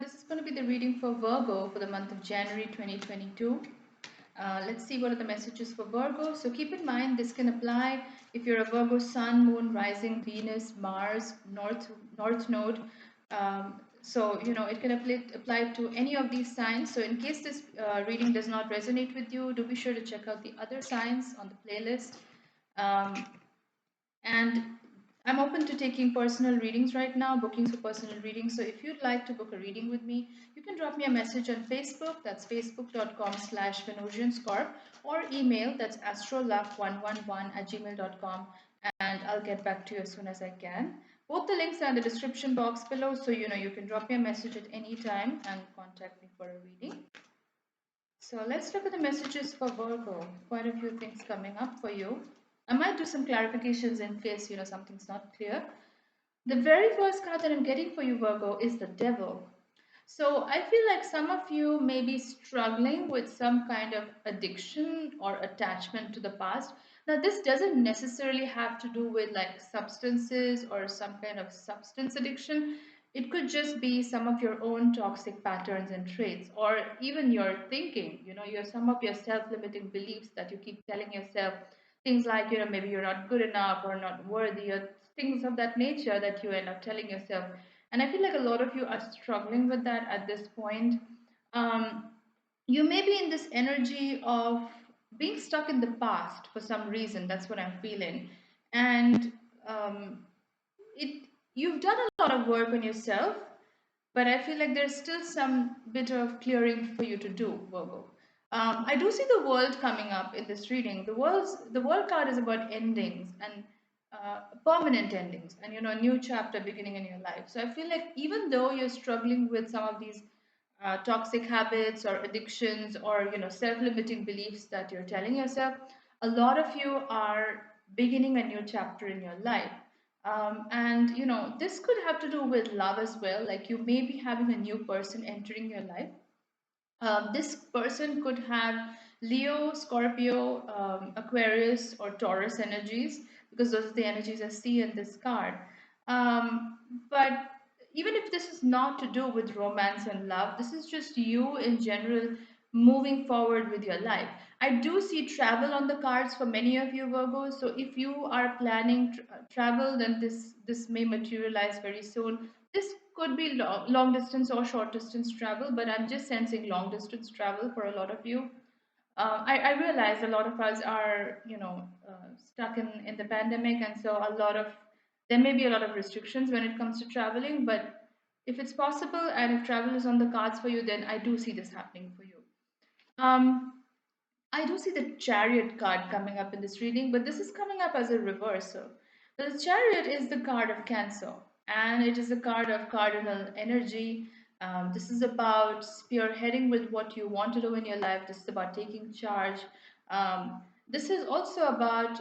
This is going to be the reading for Virgo for the month of January 2022. Let's see what are the messages for Virgo. So keep in mind this can apply if you're a Virgo Sun, Moon, Rising, Venus, Mars, North Node. It can apply to any of these signs. So in case this reading does not resonate with you, do be sure to check out the other signs on the playlist. Um, and I'm open to taking personal readings right now, bookings for personal readings. So if you'd like to book a reading with me, you can drop me a message on Facebook. That's facebook.com/Venusianscorp, or email, that's astrolove111@gmail.com, and I'll get back to you as soon as I can. Both the links are in the description box below, so you can drop me a message at any time and contact me for a reading. So let's look at the messages for Virgo. Quite a few things coming up for you. I might do some clarifications in case something's not clear. The very first card that I'm getting for you, Virgo, is the Devil. So I feel like some of you may be struggling with some kind of addiction or attachment to the past. Now, this doesn't necessarily have to do with like substances or some kind of substance addiction. It could just be some of your own toxic patterns and traits, or even your thinking. Your some of your self-limiting beliefs that you keep telling yourself, things like maybe you're not good enough or not worthy, or things of that nature that you end up telling yourself. And I feel like a lot of you are struggling with that at this point. um, you may be in this energy of being stuck in the past for some reason. That's what I'm feeling. And um, it you've done a lot of work on yourself, but I feel like there's still some bit of clearing for you to do, Virgo. I do see the world coming up in this reading. The world card is about endings and permanent endings, and a new chapter beginning in your life. So I feel like even though you're struggling with some of these toxic habits or addictions, or self-limiting beliefs that you're telling yourself, a lot of you are beginning a new chapter in your life. And this could have to do with love as well. Like you may be having a new person entering your life. This person could have Leo, Scorpio, Aquarius, or Taurus energies, because those are the energies I see in this card. But even if this is not to do with romance and love, this is just you in general moving forward with your life. I do see travel on the cards for many of you, Virgos. So if you are planning travel, then this may materialize very soon. This could be long distance or short distance travel, but I'm just sensing long distance travel for a lot of you. I realize a lot of us are, stuck in the pandemic, and so there may be a lot of restrictions when it comes to traveling. But if it's possible, and if travel is on the cards for you, then I do see this happening for you. Um, I do see the Chariot card coming up in this reading, but this is coming up as a reversal. The Chariot is the card of Cancer, and it is a card of cardinal energy. This is about spearheading with what you want to do in your life. This is about taking charge. This is also about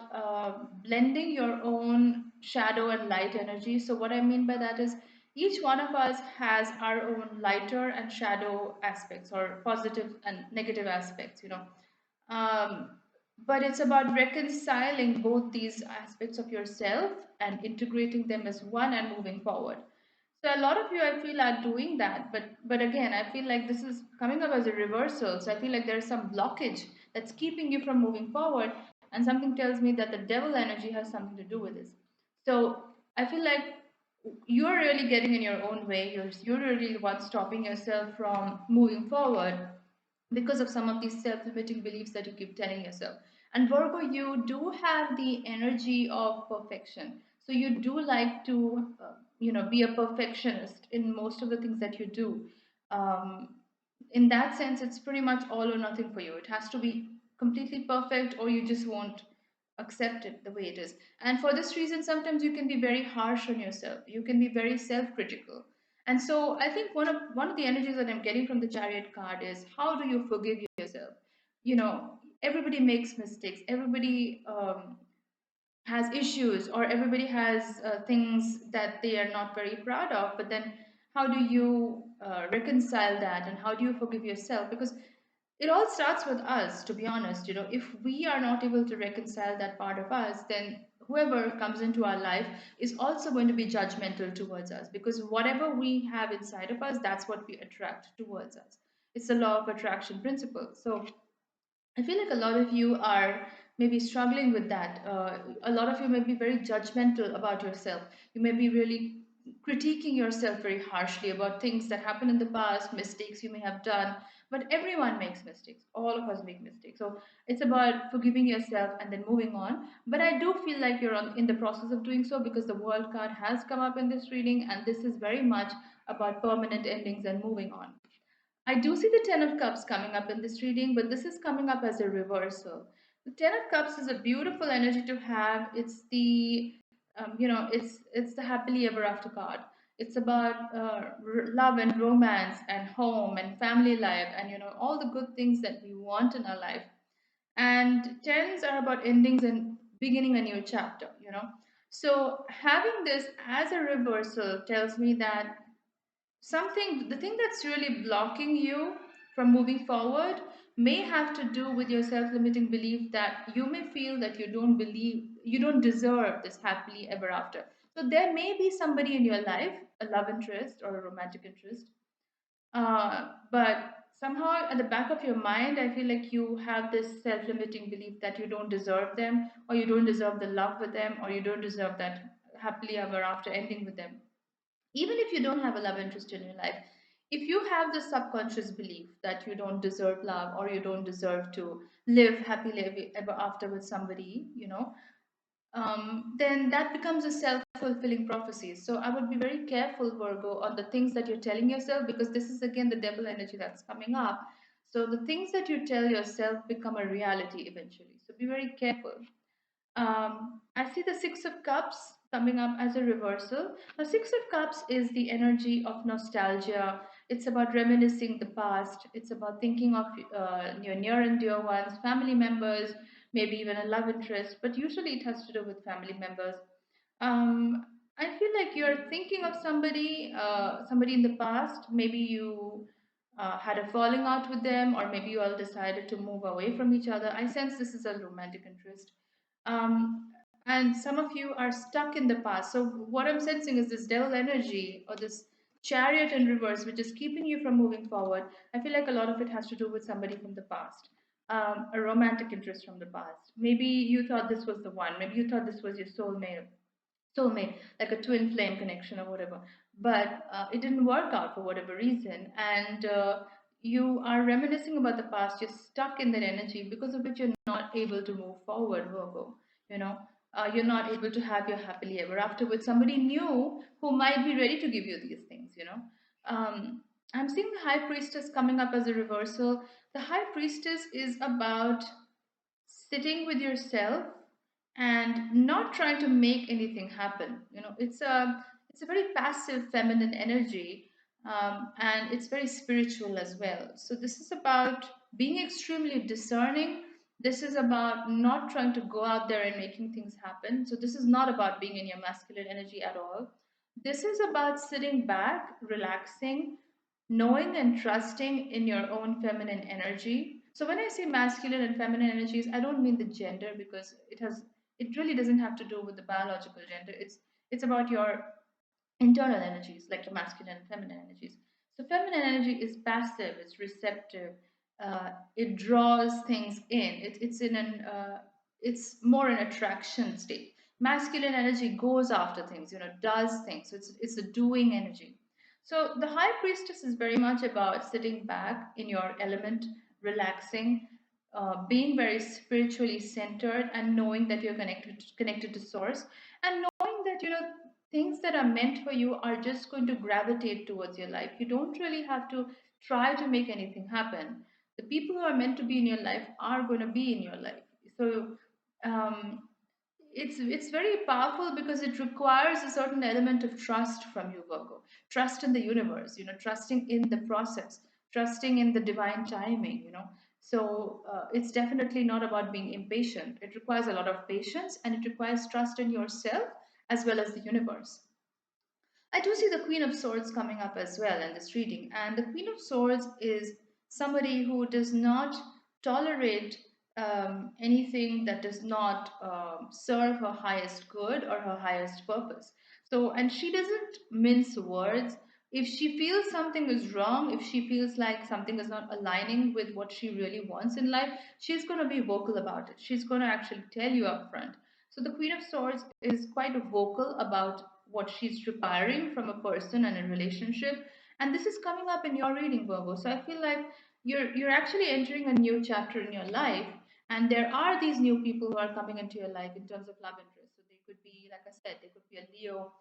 blending your own shadow and light energy. So, what I mean by that is each one of us has our own lighter and shadow aspects, or positive and negative aspects, um, but it's about reconciling both these aspects of yourself and integrating them as one and moving forward. So a lot of you, I feel, are doing that, but again, I feel like this is coming up as a reversal. So I feel like there's some blockage that's keeping you from moving forward, and something tells me that the devil energy has something to do with this. So I feel like you're really getting in your own way. You're really the one stopping yourself from moving forward because of some of these self-limiting beliefs that you keep telling yourself. And Virgo, you do have the energy of perfection. So you do like to, be a perfectionist in most of the things that you do. Um, in that sense, it's pretty much all or nothing for you. It has to be completely perfect, or you just won't accept it the way it is. And for this reason, sometimes you can be very harsh on yourself. You can be very self-critical. And so I think one of the energies that I'm getting from the Chariot card is, how do you forgive yourself? Everybody makes mistakes. Everybody has issues, or everybody has things that they are not very proud of. But then how do you reconcile that, and how do you forgive yourself? Because it all starts with us, to be honest. If we are not able to reconcile that part of us, then whoever comes into our life is also going to be judgmental towards us, because whatever we have inside of us, that's what we attract towards us. It's the law of attraction principle. So I feel like a lot of you are maybe struggling with that. A lot of you may be very judgmental about yourself. You may be really critiquing yourself very harshly about things that happened in the past, mistakes you may have done. But everyone makes mistakes. All of us make mistakes. So it's about forgiving yourself and then moving on. But I do feel like you're in the process of doing so, because the World card has come up in this reading, and this is very much about permanent endings and moving on. I do see the Ten of Cups coming up in this reading, but this is coming up as a reversal. The Ten of Cups is a beautiful energy to have. It's the it's the happily ever after card. It's about love and romance and home and family life and all the good things that we want in our life. And tens are about endings and beginning a new chapter. So having this as a reversal tells me that the thing that's really blocking you from moving forward may have to do with your self-limiting belief that you may feel that you don't deserve this happily ever after. So there may be somebody in your life, a love interest or a romantic interest, but somehow at the back of your mind, I feel like you have this self-limiting belief that you don't deserve them, or you don't deserve the love with them, or you don't deserve that happily ever after ending with them. Even if you don't have a love interest in your life, if you have the subconscious belief that you don't deserve love, or you don't deserve to live happily ever after with somebody, then that becomes a self-fulfilling prophecy. So I would be very careful, Virgo, on the things that you're telling yourself, because this is again the devil energy that's coming up. So the things that you tell yourself become a reality eventually, so be very careful. I see the Six of Cups coming up as a reversal. Now, Six of Cups is the energy of nostalgia. It's about reminiscing the past. It's about thinking of your near and dear ones, family members, maybe even a love interest, but usually it has to do with family members. I feel like you're thinking of somebody in the past. Maybe you had a falling out with them, or maybe you all decided to move away from each other. I sense this is a romantic interest. And some of you are stuck in the past. So what I'm sensing is this devil energy, or this chariot in reverse, which is keeping you from moving forward. I feel like a lot of it has to do with somebody from the past, a romantic interest from the past. Maybe you thought this was the one. Maybe you thought this was your soulmate, like a twin flame connection or whatever. But it didn't work out for whatever reason, and you are reminiscing about the past. You're stuck in that energy, because of which you're not able to move forward, Virgo. You know, you're not able to have your happily ever after with somebody new who might be ready to give you these things. I'm seeing the High Priestess coming up as a reversal. The High Priestess is about sitting with yourself and not trying to make anything happen. It's a very passive feminine energy, and it's very spiritual as well. So this is about being extremely discerning. This is about not trying to go out there and making things happen. So this is not about being in your masculine energy at all. This is about sitting back, relaxing, knowing and trusting in your own feminine energy. So when I say masculine and feminine energies, I don't mean the gender, because it really doesn't have to do with the biological gender. It's about your internal energies, like your masculine and feminine energies. So feminine energy is passive, it's receptive, it draws things in. It's more an attraction state. Masculine energy goes after things, does things. So it's a doing energy. So the High Priestess is very much about sitting back in your element, relaxing, being very spiritually centered, and knowing that you're connected to source, and knowing that things that are meant for you are just going to gravitate towards your life. You don't really have to try to make anything happen. The people who are meant to be in your life are going to be in your life. So um, it's very powerful, because it requires a certain element of trust from you, Virgo. Trust in the universe, trusting in the process, trusting in the divine timing. So it's definitely not about being impatient. It requires a lot of patience, and it requires trust in yourself as well as the universe. I do see the Queen of Swords coming up as well in this reading, and the Queen of Swords is somebody who does not tolerate anything that does not serve her highest good or her highest purpose. So, and she doesn't mince words. If she feels something is wrong, if she feels like something is not aligning with what she really wants in life, she's going to be vocal about it. She's going to actually tell you up front. So, the Queen of Swords is quite vocal about what she's requiring from a person and a relationship. And this is coming up in your reading, Virgo. So, I feel like you're actually entering a new chapter in your life, and there are these new people who are coming into your life in terms of love interest. So they could be, like I said, they could be a Leo,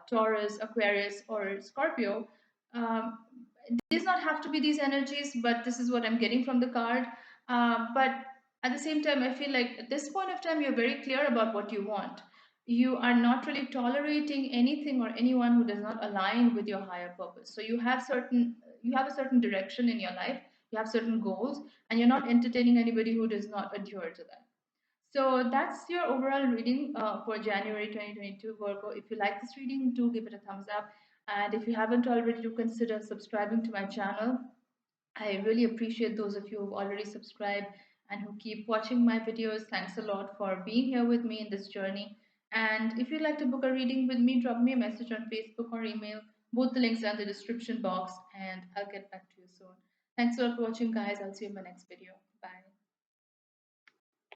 Taurus, Aquarius, or Scorpio. Um, it does not have to be these energies, but this is what I'm getting from the card. But at the same time, I feel like at this point of time, you're very clear about what you want. You are not really tolerating anything or anyone who does not align with your higher purpose. So you have a certain direction in your life. You have certain goals, and you're not entertaining anybody who does not adhere to that. So that's your overall reading for January 2022, Virgo. If you like this reading, do give it a thumbs up. And if you haven't already, do consider subscribing to my channel. I really appreciate those of you who've already subscribed and who keep watching my videos. Thanks a lot for being here with me in this journey. And if you'd like to book a reading with me, drop me a message on Facebook or email. Both the links are in the description box, and I'll get back to you soon. Thanks a lot for watching, guys. I'll see you in my next video. Bye.